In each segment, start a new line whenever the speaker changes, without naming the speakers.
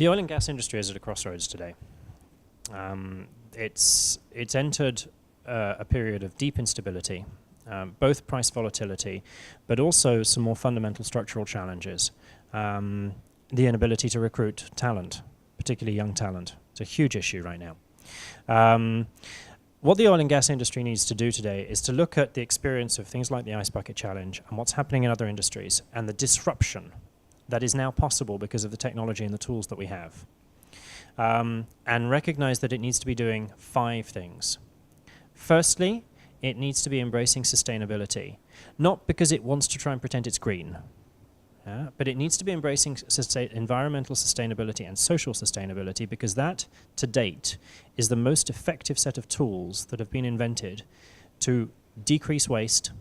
The oil and gas industry is at a crossroads today. It's entered a period of deep instability, both price volatility, but also some more fundamental structural challenges. The inability to recruit talent, particularly young talent. It's a huge issue right now. What the oil and gas industry needs to do today is to look at the experience of things like the Ice Bucket Challenge and what's happening in other industries and the disruption that is now possible because of the technology and the tools that we have. And recognize that it needs to be doing 5 things. Firstly, it needs to be embracing sustainability, not because it wants to try and pretend it's green, but it needs to be embracing environmental sustainability and social sustainability, because that, to date, is the most effective set of tools that have been invented to decrease waste,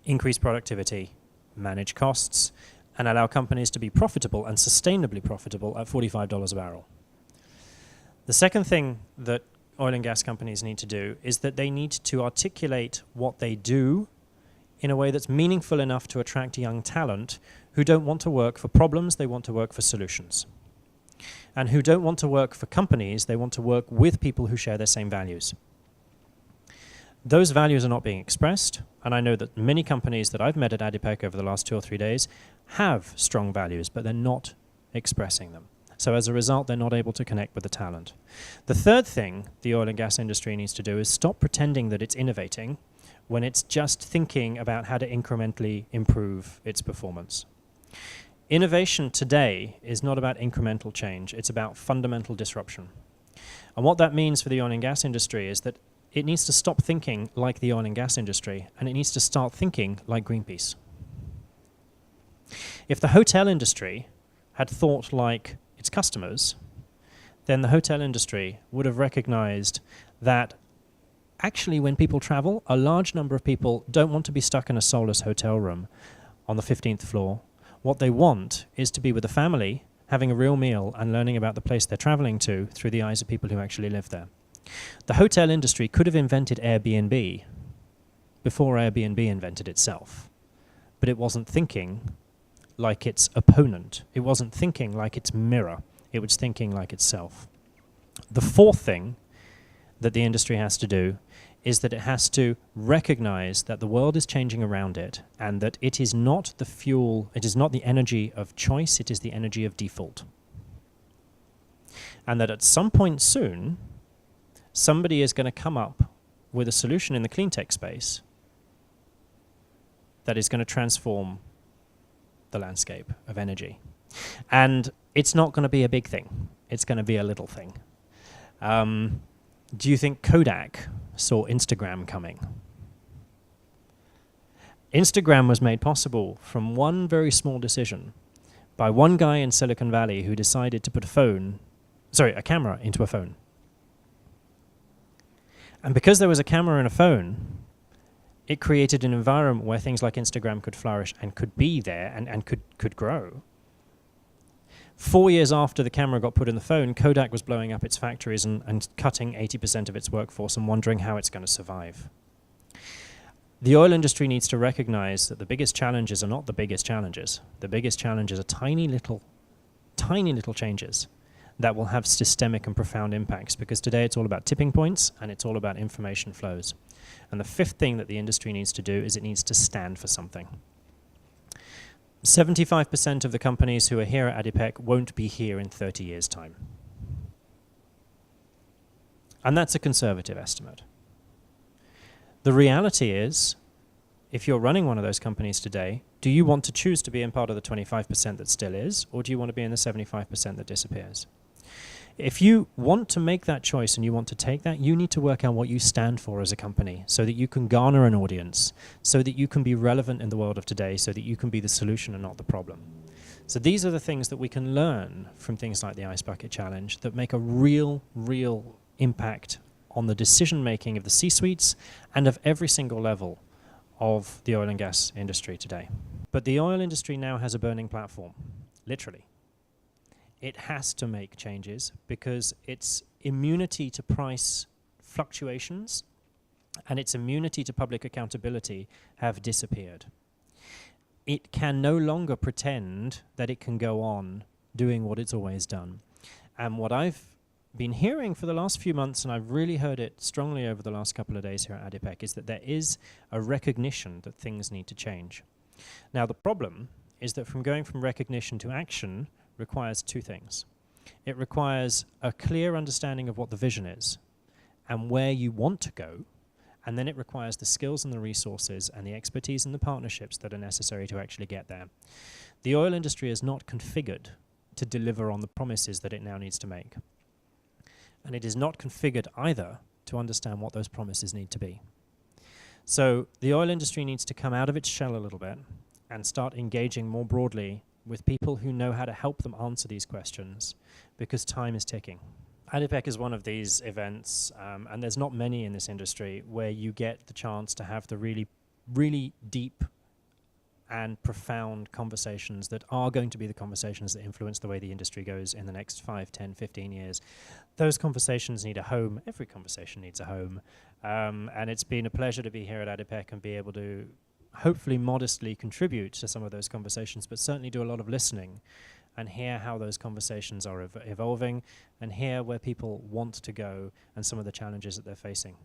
increase productivity, manage costs, and allow companies to be profitable and sustainably profitable at $45 a barrel. The second thing that oil and gas companies need to do is that they need to articulate what they do in a way that's meaningful enough to attract young talent who don't want to work for problems, they want to work for solutions. And who don't want to work for companies, they want to work with people who share their same values. Those values are not being expressed, and I know that many companies that I've met at ADIPEC over the last 2 or 3 days have strong values, but they're not expressing them. So as a result, they're not able to connect with the talent. The third thing the oil and gas industry needs to do is stop pretending that it's innovating when it's just thinking about how to incrementally improve its performance. Innovation today is not about incremental change, it's about fundamental disruption. And what that means for the oil and gas industry is that it needs to stop thinking like the oil and gas industry, and it needs to start thinking like Greenpeace. If the hotel industry had thought like its customers, then the hotel industry would have recognized that actually when people travel, a large number of people don't want to be stuck in a soulless hotel room on the 15th floor. What they want is to be with a family, having a real meal and learning about the place they're traveling to through the eyes of people who actually live there. The hotel industry could have invented Airbnb before Airbnb invented itself, but it wasn't thinking like its opponent. It wasn't thinking like its mirror. It was thinking like itself. The fourth thing that the industry has to do is that it has to recognize that the world is changing around it and that it is not the fuel, it is not the energy of choice, it is the energy of default. And that at some point soon, somebody is going to come up with a solution in the clean tech space that is going to transform the landscape of energy. And it's not going to be a big thing. It's going to be a little thing. Do you think Kodak saw Instagram coming? Instagram was made possible from one very small decision by one guy in Silicon Valley who decided to put a camera into a phone. And because there was a camera in a phone, it created an environment where things like Instagram could flourish and could be there and could grow. 4 years after the camera got put in the phone, Kodak was blowing up its factories and cutting 80% of its workforce and wondering how it's going to survive. The oil industry needs to recognize that the biggest challenges are not the biggest challenges. The biggest challenges are tiny little changes that will have systemic and profound impacts, because today it's all about tipping points and it's all about information flows. And the fifth thing that the industry needs to do is it needs to stand for something. 75% of the companies who are here at ADIPEC won't be here in 30 years' time. And that's a conservative estimate. The reality is, if you're running one of those companies today, do you want to choose to be in part of the 25% that still is, or do you want to be in the 75% that disappears? If you want to make that choice and you want to take that, you need to work out what you stand for as a company so that you can garner an audience, so that you can be relevant in the world of today, so that you can be the solution and not the problem. So these are the things that we can learn from things like the Ice Bucket Challenge that make a real impact on the decision-making of the C-suites and of every single level of the oil and gas industry today. But the oil industry now has a burning platform, literally. It has to make changes because its immunity to price fluctuations and its immunity to public accountability have disappeared. It can no longer pretend that it can go on doing what it's always done. And what I've been hearing for the last few months, and I've really heard it strongly over the last couple of days here at ADIPEC, is that there is a recognition that things need to change. Now, the problem is that going from recognition to action requires two things. It requires a clear understanding of what the vision is and where you want to go, and then it requires the skills and the resources and the expertise and the partnerships that are necessary to actually get there. The oil industry is not configured to deliver on the promises that it now needs to make. And it is not configured either to understand what those promises need to be. So the oil industry needs to come out of its shell a little bit and start engaging more broadly with people who know how to help them answer these questions, because time is ticking. ADIPEC is one of these events, and there's not many in this industry, where you get the chance to have the really, really deep and profound conversations that are going to be the conversations that influence the way the industry goes in the next 5, 10, 15 years. Those conversations need a home. Every conversation needs a home. And it's been a pleasure to be here at ADIPEC and be able to hopefully modestly contribute to some of those conversations, but certainly do a lot of listening and hear how those conversations are evolving and hear where people want to go and some of the challenges that they're facing.